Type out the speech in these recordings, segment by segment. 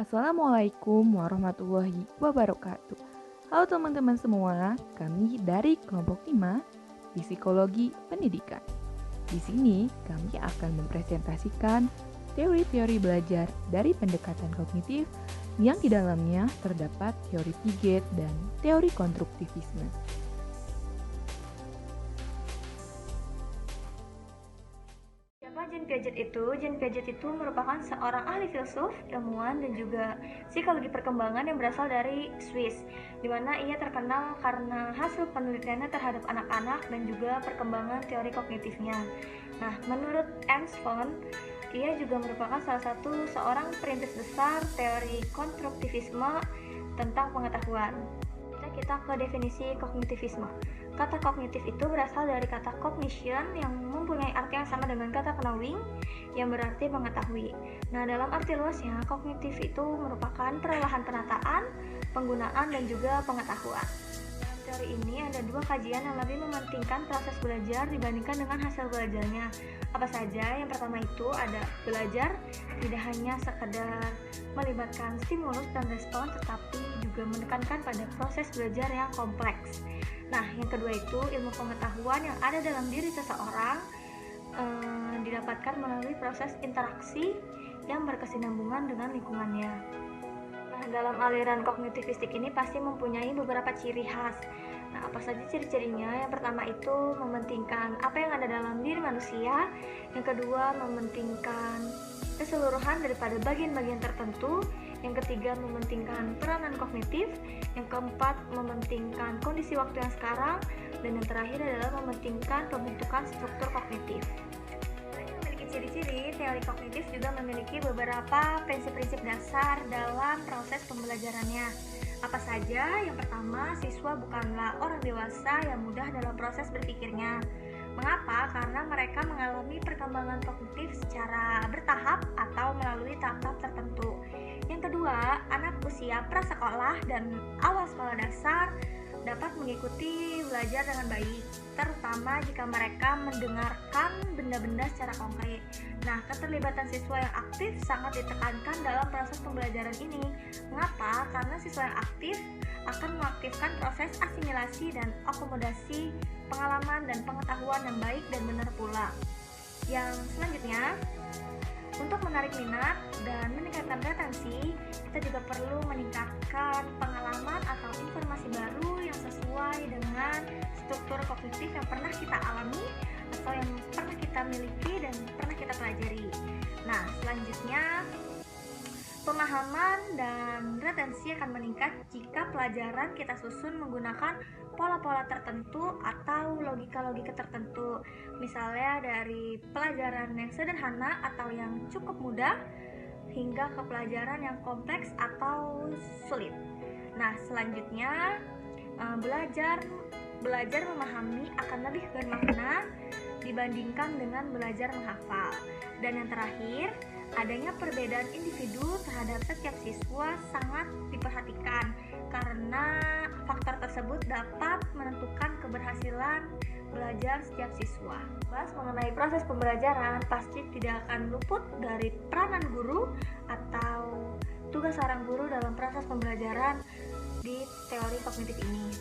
Assalamualaikum warahmatullahi wabarakatuh. Halo teman-teman semua, kami dari kelompok 5 Psikologi Pendidikan. Di sini kami akan mempresentasikan teori-teori belajar dari pendekatan kognitif yang di dalamnya terdapat teori Piaget dan teori konstruktivisme. Siapa Jean Piaget itu? Jean Piaget itu merupakan seorang ahli filsuf, ilmuwan, dan juga psikologi perkembangan yang berasal dari Swiss, di mana ia terkenal karena hasil penelitiannya terhadap anak-anak dan juga perkembangan teori kognitifnya. Nah, menurut Ernst Fon, ia juga merupakan salah satu seorang perintis besar teori konstruktivisme tentang pengetahuan. Kita ke definisi kognitivisme. Kata kognitif itu berasal dari kata cognition yang mempunyai arti yang sama dengan kata knowing yang berarti mengetahui. Nah, dalam arti luasnya, kognitif itu merupakan perolahan penataan, penggunaan, dan juga pengetahuan. Dalam teori ini ada dua kajian yang lebih mementingkan proses belajar dibandingkan dengan hasil belajarnya. Apa saja? Yang pertama itu ada belajar tidak hanya sekedar melibatkan stimulus dan respon, tetapi juga menekankan pada proses belajar yang kompleks. Nah, yang kedua itu ilmu pengetahuan yang ada dalam diri seseorang didapatkan melalui proses interaksi yang berkesinambungan dengan lingkungannya. Nah, dalam aliran kognitivistik ini pasti mempunyai beberapa ciri khas. Nah, apa saja ciri-cirinya? Yang pertama itu mementingkan apa yang ada dalam diri manusia. Yang kedua, mementingkan keseluruhan daripada bagian-bagian tertentu. Yang ketiga, mementingkan peranan kognitif. Yang keempat, mementingkan kondisi waktu yang sekarang. Dan yang terakhir adalah mementingkan pembentukan struktur kognitif. Selain memiliki ciri-ciri, teori kognitif juga memiliki beberapa prinsip-prinsip dasar dalam proses pembelajarannya. Apa saja? Yang pertama, siswa bukanlah orang dewasa yang mudah dalam proses berpikirnya. Mengapa? Karena mereka mengalami perkembangan kognitif secara bertahap atau melalui tahap-tahap tertentu. Yang kedua, anak usia prasekolah dan awal sekolah dasar dapat mengikuti belajar dengan baik, terutama jika mereka mendengarkan benda-benda secara konkret. Nah, keterlibatan siswa yang aktif sangat ditekankan dalam proses pembelajaran ini. Mengapa? Karena siswa yang aktif akan mengaktifkan proses asimilasi dan akomodasi pengalaman dan pengetahuan yang baik dan benar pula. Yang selanjutnya, untuk menarik minat dan meningkatkan retensi, kita juga perlu meningkatkan pengalaman atau informasi baru yang sesuai dengan struktur kognitif yang pernah kita alami atau yang pernah kita miliki dan pernah kita pelajari. Nah, selanjutnya, pemahaman dan retensi akan meningkat jika pelajaran kita susun menggunakan pola-pola tertentu atau logika-logika tertentu. Misalnya dari pelajaran yang sederhana atau yang cukup mudah hingga ke pelajaran yang kompleks atau sulit. Nah, selanjutnya belajar memahami akan lebih bermakna dibandingkan dengan belajar menghafal. Dan yang terakhir, adanya perbedaan individu terhadap setiap siswa sangat diperhatikan karena faktor tersebut dapat menentukan keberhasilan belajar setiap siswa. Bahas mengenai proses pembelajaran, pasti tidak akan luput dari peranan guru atau tugas seorang guru dalam proses pembelajaran di teori kognitif ini.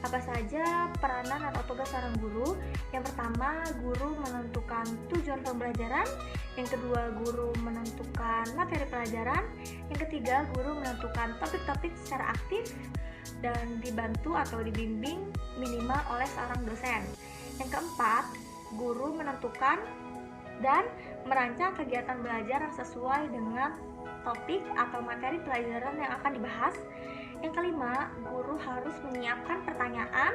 Apa saja peranan atau tugas seorang guru? Yang pertama, guru menentukan tujuan pembelajaran. Yang kedua, guru menentukan materi pelajaran. Yang ketiga, guru menentukan topik-topik secara aktif dan dibantu atau dibimbing minimal oleh seorang dosen. Yang keempat, guru menentukan dan merancang kegiatan belajar yang sesuai dengan topik atau materi pelajaran yang akan dibahas. Yang kelima, guru harus menyiapkan pertanyaan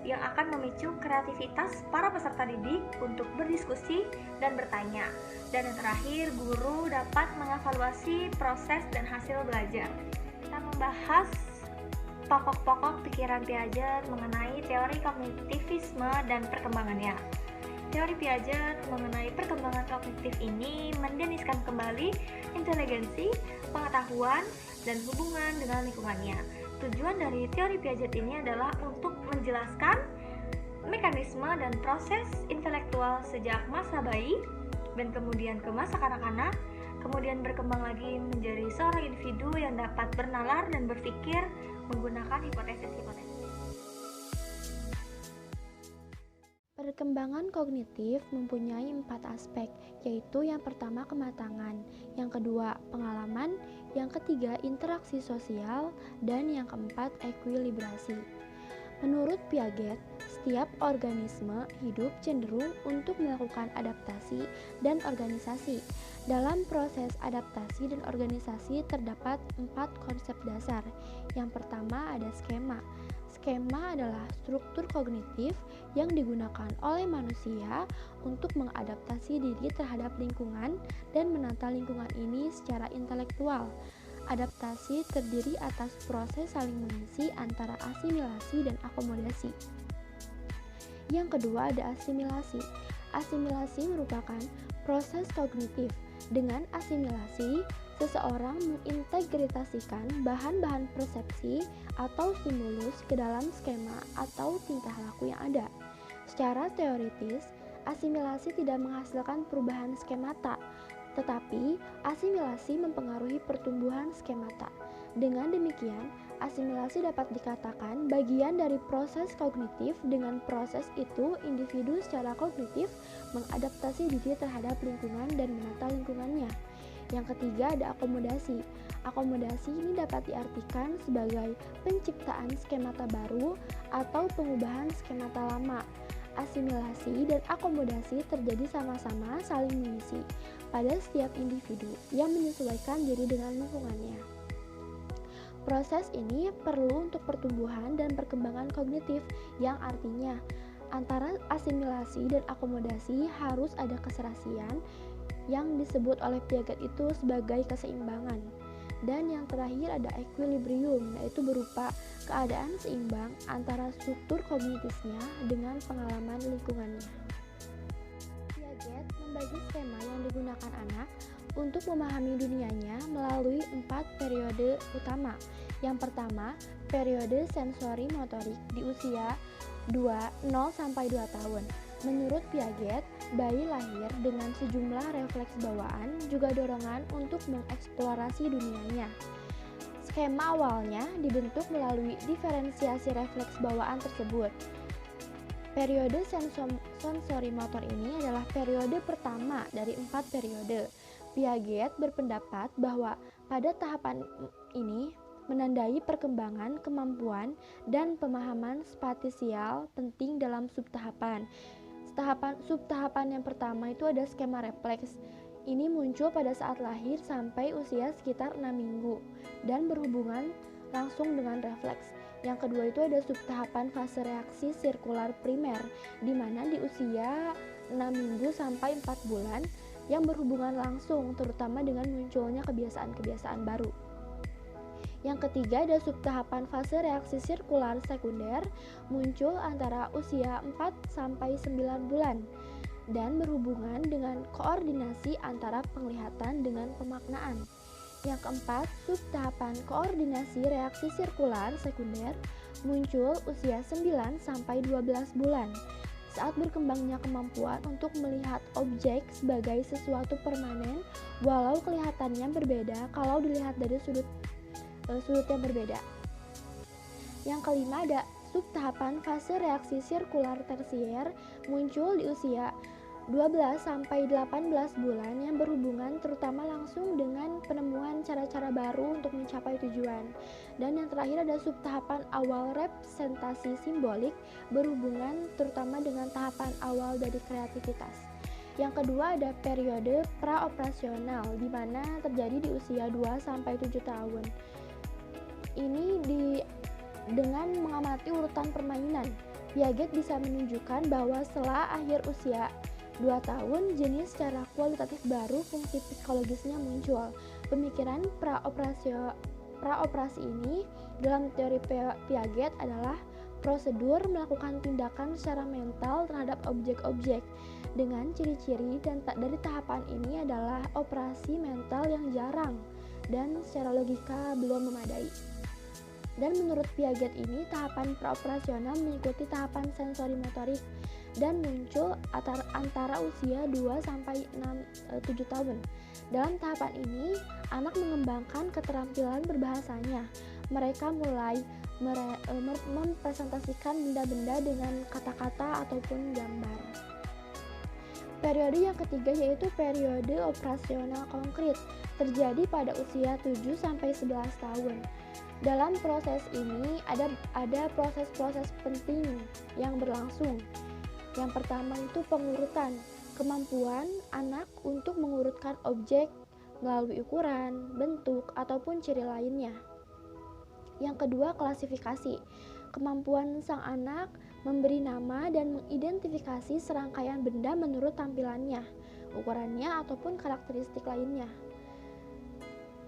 yang akan memicu kreativitas para peserta didik untuk berdiskusi dan bertanya. Dan yang terakhir, guru dapat mengevaluasi proses dan hasil belajar. Kita membahas pokok-pokok pikiran Piaget mengenai teori kognitivisme dan perkembangannya. Teori Piaget mengenai perkembangan kognitif ini mendeniskan kembali inteligensi, pengetahuan, dan hubungan dengan lingkungannya. Tujuan dari teori Piaget ini adalah untuk menjelaskan mekanisme dan proses intelektual sejak masa bayi dan kemudian ke masa kanak-kanak kemudian berkembang lagi menjadi seorang individu yang dapat bernalar dan berpikir menggunakan hipotesis-hipotesis. Perkembangan kognitif mempunyai 4 aspek, yaitu yang pertama kematangan, yang kedua pengalaman, yang ketiga interaksi sosial, dan yang keempat ekuilibrasi. Menurut Piaget, setiap organisme hidup cenderung untuk melakukan adaptasi dan organisasi. Dalam proses adaptasi dan organisasi terdapat 4 konsep dasar. Yang pertama ada skema. Skema adalah struktur kognitif yang digunakan oleh manusia untuk mengadaptasi diri terhadap lingkungan dan menata lingkungan ini secara intelektual. Adaptasi terdiri atas proses saling mengisi antara asimilasi dan akomodasi. Yang kedua ada asimilasi. Asimilasi merupakan proses kognitif. Dengan asimilasi, seseorang mengintegrasikan bahan-bahan persepsi atau stimulus ke dalam skema atau tingkah laku yang ada. Secara teoritis, asimilasi tidak menghasilkan perubahan skemata, tetapi asimilasi mempengaruhi pertumbuhan skemata. Dengan demikian, asimilasi dapat dikatakan bagian dari proses kognitif. Dengan proses itu, individu secara kognitif mengadaptasi diri terhadap lingkungan dan menata lingkungannya. Yang ketiga ada akomodasi. Akomodasi ini dapat diartikan sebagai penciptaan skemata baru atau pengubahan skemata lama. Asimilasi dan akomodasi terjadi sama-sama saling mengisi pada setiap individu yang menyesuaikan diri dengan lingkungannya. Proses ini perlu untuk pertumbuhan dan perkembangan kognitif, yang artinya antara asimilasi dan akomodasi harus ada keserasian yang disebut oleh Piaget itu sebagai keseimbangan. Dan yang terakhir ada equilibrium, yaitu berupa keadaan seimbang antara struktur kognitifnya dengan pengalaman lingkungannya. Piaget membagi skema yang digunakan anak untuk memahami dunianya melalui 4 periode utama. Yang pertama, periode sensori motorik di usia 0-2 tahun. Menurut Piaget, bayi lahir dengan sejumlah refleks bawaan juga dorongan untuk mengeksplorasi dunianya. Skema awalnya dibentuk melalui diferensiasi refleks bawaan tersebut. Periode sensori motor ini adalah periode pertama dari 4 periode. Piaget berpendapat bahwa pada tahapan ini menandai perkembangan kemampuan dan pemahaman spasial penting dalam subtahapan. Subtahapan yang pertama itu ada skema refleks. Ini muncul pada saat lahir sampai usia sekitar 6 minggu dan berhubungan langsung dengan refleks. Yang kedua itu ada subtahapan fase reaksi sirkular primer, di mana di usia 6 minggu sampai 4 bulan yang berhubungan langsung terutama dengan munculnya kebiasaan-kebiasaan baru. Yang ketiga ada subtahapan fase reaksi sirkular sekunder, muncul antara usia 4-9 bulan dan berhubungan dengan koordinasi antara penglihatan dengan pemaknaan. Yang keempat, subtahapan koordinasi reaksi sirkular sekunder muncul usia 9-12 bulan. Saat berkembangnya kemampuan untuk melihat objek sebagai sesuatu permanen walau kelihatannya berbeda kalau dilihat dari sudut yang berbeda. Yang kelima ada subtahapan fase reaksi sirkular tersier muncul di usia 12-18 bulan yang berhubungan terutama langsung dengan penemuan cara-cara baru untuk mencapai tujuan. Dan yang terakhir ada subtahapan awal representasi simbolik berhubungan terutama dengan tahapan awal dari kreativitas. Yang kedua ada periode praoperasional di mana terjadi di usia 2-7 tahun. Ini dengan mengamati urutan permainan, Piaget bisa menunjukkan bahwa setelah akhir usia 2 tahun, jenis secara kualitatif baru fungsi psikologisnya muncul. Pemikiran praoperasi ini dalam teori Piaget adalah prosedur melakukan tindakan secara mental terhadap objek-objek dengan ciri-ciri dan dari tahapan ini adalah operasi mental yang jarang dan secara logika belum memadai. Dan menurut Piaget ini tahapan praoperasional mengikuti tahapan sensori motorik dan muncul antara usia 2-7 tahun. Dalam tahapan ini, anak mengembangkan keterampilan berbahasanya. Mereka mulai mempresentasikan benda-benda dengan kata-kata ataupun gambar. Periode yang ketiga yaitu periode operasional konkret, terjadi pada usia 7-11 tahun. Dalam proses ini ada proses-proses penting yang berlangsung. Yang pertama itu pengurutan, kemampuan anak untuk mengurutkan objek melalui ukuran, bentuk, ataupun ciri lainnya. Yang kedua, klasifikasi, kemampuan sang anak memberi nama dan mengidentifikasi serangkaian benda menurut tampilannya, ukurannya, ataupun karakteristik lainnya.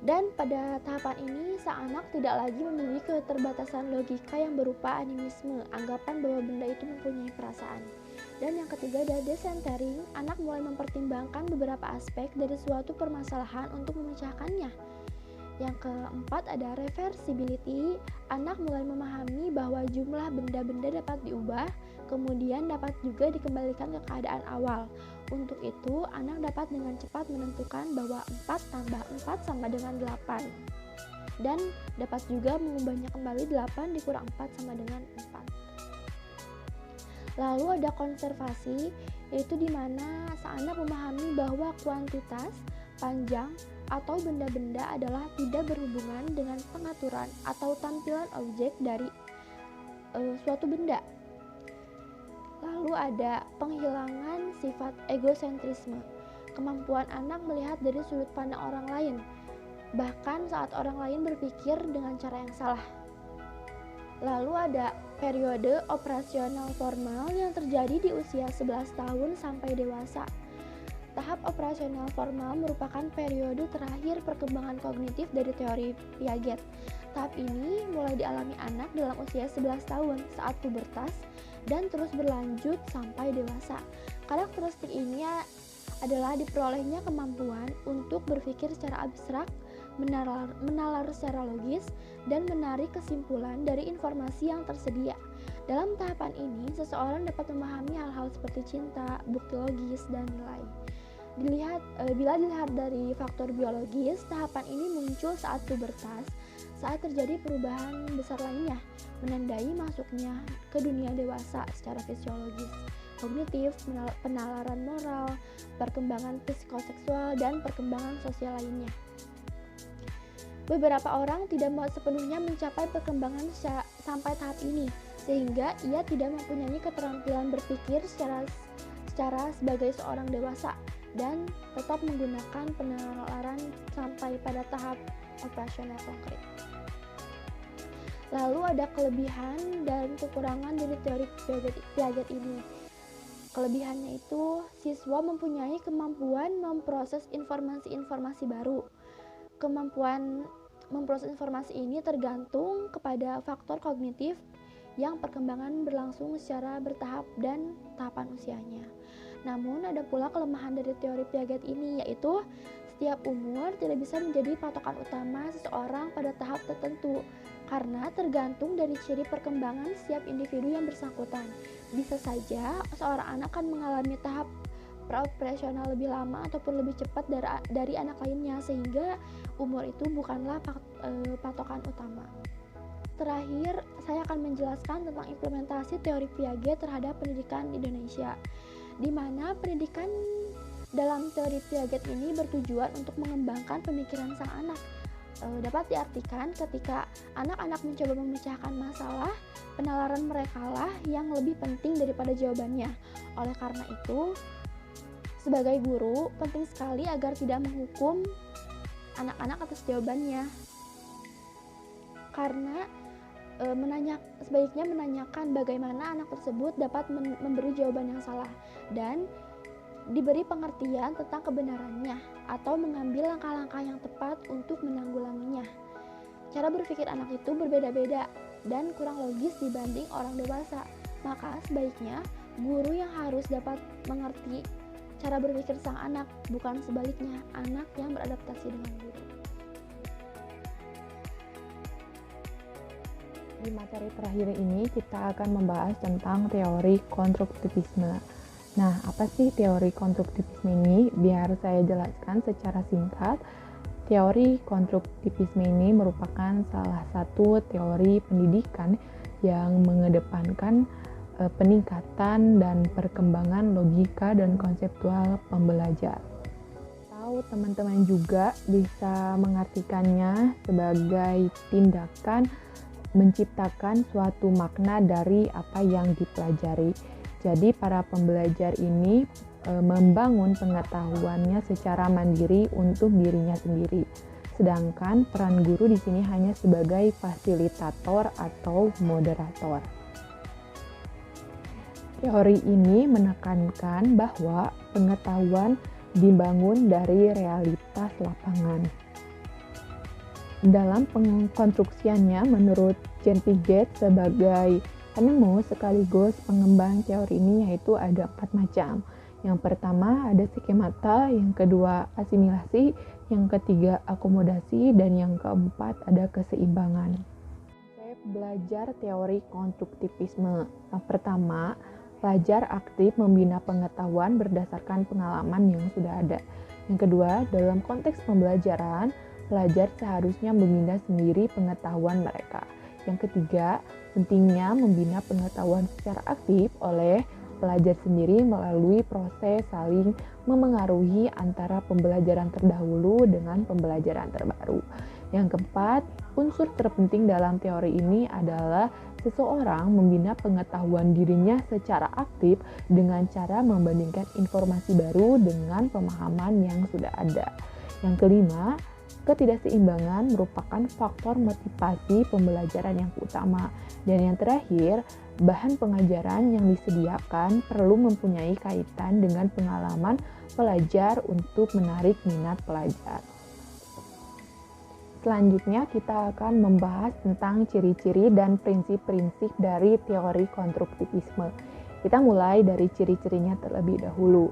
Dan pada tahapan ini, sang anak tidak lagi memiliki keterbatasan logika yang berupa animisme, anggapan bahwa benda itu mempunyai perasaan. Dan yang ketiga ada decentering, anak mulai mempertimbangkan beberapa aspek dari suatu permasalahan untuk memecahkannya. Yang keempat ada reversibility, anak mulai memahami bahwa jumlah benda-benda dapat diubah, kemudian dapat juga dikembalikan ke keadaan awal. Untuk itu, anak dapat dengan cepat menentukan bahwa 4 tambah 4 sama dengan 8. Dan dapat juga mengubahnya kembali 8 dikurang 4 sama dengan 4. Lalu ada konservasi, yaitu di mana sang anak memahami bahwa kuantitas, panjang, atau benda-benda adalah tidak berhubungan dengan pengaturan atau tampilan objek dari suatu benda. Lalu ada penghilangan sifat egosentrisme, kemampuan anak melihat dari sudut pandang orang lain, bahkan saat orang lain berpikir dengan cara yang salah. Lalu ada periode operasional formal yang terjadi di usia 11 tahun sampai dewasa. Tahap operasional formal merupakan periode terakhir perkembangan kognitif dari teori Piaget. Tahap ini mulai dialami anak dalam usia 11 tahun saat pubertas dan terus berlanjut sampai dewasa. Karakteristik ini adalah diperolehnya kemampuan untuk berpikir secara abstrak, menalar secara logis, dan menarik kesimpulan dari informasi yang tersedia. Dalam tahapan ini, seseorang dapat memahami hal-hal seperti cinta, bukti logis, dan nilai. Bila dilihat dari faktor biologis, tahapan ini muncul saat pubertas, saat terjadi perubahan besar lainnya, menandai masuknya ke dunia dewasa secara fisiologis, kognitif, penalaran moral, perkembangan psikoseksual, dan perkembangan sosial lainnya. Beberapa orang tidak sepenuhnya mencapai perkembangan sampai tahap ini, sehingga ia tidak mempunyai keterampilan berpikir secara sebagai seorang dewasa dan tetap menggunakan penalaran sampai pada tahap operasional konkret. Lalu ada kelebihan dan kekurangan dari teori Piaget ini. Kelebihannya itu, siswa mempunyai kemampuan memproses informasi-informasi baru. Kemampuan memproses informasi ini tergantung kepada faktor kognitif yang perkembangan berlangsung secara bertahap dan tahapan usianya. Namun ada pula kelemahan dari teori Piaget ini, yaitu setiap umur tidak bisa menjadi patokan utama seseorang pada tahap tertentu karena tergantung dari ciri perkembangan setiap individu yang bersangkutan. Bisa saja seorang anak akan mengalami tahap praoperasional lebih lama ataupun lebih cepat dari anak lainnya, sehingga umur itu bukanlah patokan utama. Terakhir, saya akan menjelaskan tentang implementasi teori Piaget terhadap pendidikan di Indonesia, di mana pendidikan dalam teori Piaget ini bertujuan untuk mengembangkan pemikiran sang anak. Dapat diartikan ketika anak-anak mencoba memecahkan masalah, penalaran mereka lah yang lebih penting daripada jawabannya. Oleh karena itu, sebagai guru, penting sekali agar tidak menghukum anak-anak atas jawabannya. Karena sebaiknya menanyakan bagaimana anak tersebut dapat memberi jawaban yang salah dan diberi pengertian tentang kebenarannya atau mengambil langkah-langkah yang tepat untuk menanggulanginya. Cara berpikir anak itu berbeda-beda dan kurang logis dibanding orang dewasa. Maka sebaiknya guru yang harus dapat mengerti cara berpikir sang anak, bukan sebaliknya anak yang beradaptasi dengan guru. Di materi terakhir ini kita akan membahas tentang teori konstruktivisme. Nah, apa sih teori konstruktivisme ini? Biar saya jelaskan secara singkat. Teori konstruktivisme ini merupakan salah satu teori pendidikan yang mengedepankan peningkatan dan perkembangan logika dan konseptual pembelajar. Atau teman-teman juga bisa mengartikannya sebagai tindakan menciptakan suatu makna dari apa yang dipelajari. Jadi para pembelajar ini membangun pengetahuannya secara mandiri untuk dirinya sendiri. Sedangkan peran guru di sini hanya sebagai fasilitator atau moderator. Teori ini menekankan bahwa pengetahuan dibangun dari realitas lapangan. Dalam pengkonstruksiannya, menurut Jean Piaget sebagai penemu sekaligus pengembang teori ini, yaitu ada 4 macam. Yang pertama ada skemata, yang kedua asimilasi, yang ketiga akomodasi, dan yang keempat ada keseimbangan. Konsep belajar teori konstruktivisme. Yang pertama, pelajar aktif membina pengetahuan berdasarkan pengalaman yang sudah ada. Yang kedua, dalam konteks pembelajaran, pelajar seharusnya membina sendiri pengetahuan mereka. Yang ketiga, pentingnya membina pengetahuan secara aktif oleh pelajar sendiri melalui proses saling memengaruhi antara pembelajaran terdahulu dengan pembelajaran terbaru. Yang keempat, unsur terpenting dalam teori ini adalah seseorang membina pengetahuan dirinya secara aktif dengan cara membandingkan informasi baru dengan pemahaman yang sudah ada. Yang kelima, ketidakseimbangan merupakan faktor motivasi pembelajaran yang utama. Dan yang terakhir, bahan pengajaran yang disediakan perlu mempunyai kaitan dengan pengalaman pelajar untuk menarik minat pelajar. Selanjutnya kita akan membahas tentang ciri-ciri dan prinsip-prinsip dari teori konstruktivisme. Kita mulai dari ciri-cirinya terlebih dahulu.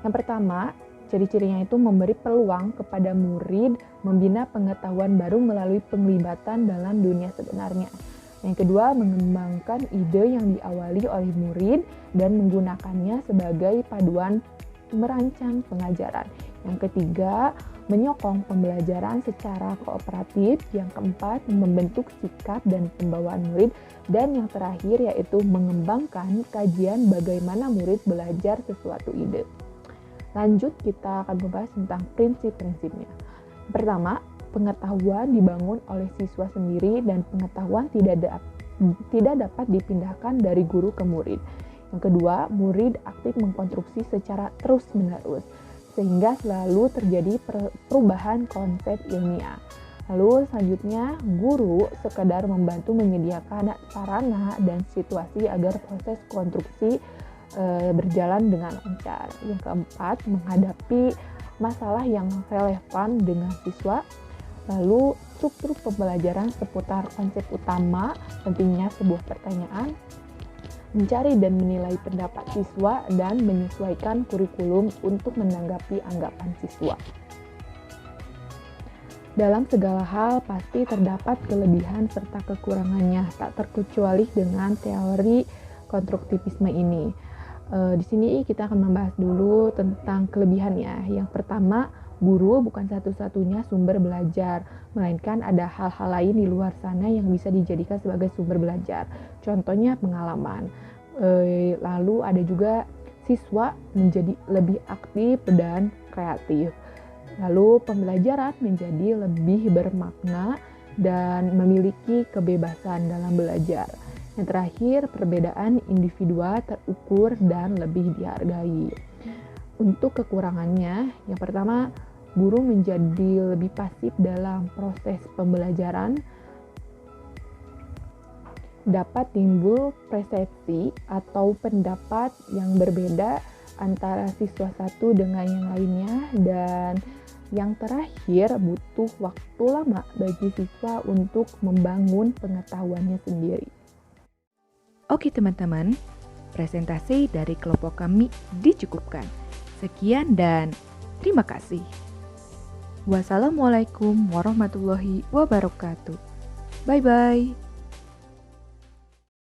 Yang pertama, ciri-cirinya itu memberi peluang kepada murid membina pengetahuan baru melalui penglibatan dalam dunia sebenarnya. Yang kedua, mengembangkan ide yang diawali oleh murid dan menggunakannya sebagai paduan merancang pengajaran. Yang ketiga, menyokong pembelajaran secara kooperatif. Yang keempat, membentuk sikap dan pembawaan murid. Dan yang terakhir yaitu mengembangkan kajian bagaimana murid belajar sesuatu ide. Lanjut, kita akan membahas tentang prinsip-prinsipnya. Pertama, pengetahuan dibangun oleh siswa sendiri dan pengetahuan tidak dapat dipindahkan dari guru ke murid. Yang kedua, murid aktif mengkonstruksi secara terus-menerus, sehingga selalu terjadi perubahan konsep ilmiah. Lalu selanjutnya, guru sekadar membantu menyediakan sarana dan situasi agar proses konstruksi berjalan dengan lancar. Yang keempat, menghadapi masalah yang relevan dengan siswa. Lalu struktur pembelajaran seputar konsep utama, pentingnya sebuah pertanyaan, mencari dan menilai pendapat siswa, dan menyesuaikan kurikulum untuk menanggapi anggapan siswa. Dalam segala hal pasti terdapat kelebihan serta kekurangannya, tak terkecuali dengan teori konstruktivisme ini. Di sini kita akan membahas dulu tentang kelebihannya. Yang pertama, guru bukan satu-satunya sumber belajar, melainkan ada hal-hal lain di luar sana yang bisa dijadikan sebagai sumber belajar. Contohnya pengalaman. Lalu ada juga siswa menjadi lebih aktif dan kreatif. Lalu pembelajaran menjadi lebih bermakna dan memiliki kebebasan dalam belajar. Yang terakhir, perbedaan individual terukur dan lebih dihargai. Untuk kekurangannya, yang pertama, guru menjadi lebih pasif dalam proses pembelajaran. Dapat timbul persepsi atau pendapat yang berbeda antara siswa satu dengan yang lainnya. Dan yang terakhir, butuh waktu lama bagi siswa untuk membangun pengetahuannya sendiri. Oke teman-teman, presentasi dari kelompok kami dicukupkan. Sekian dan terima kasih. Wassalamualaikum warahmatullahi wabarakatuh. Bye-bye.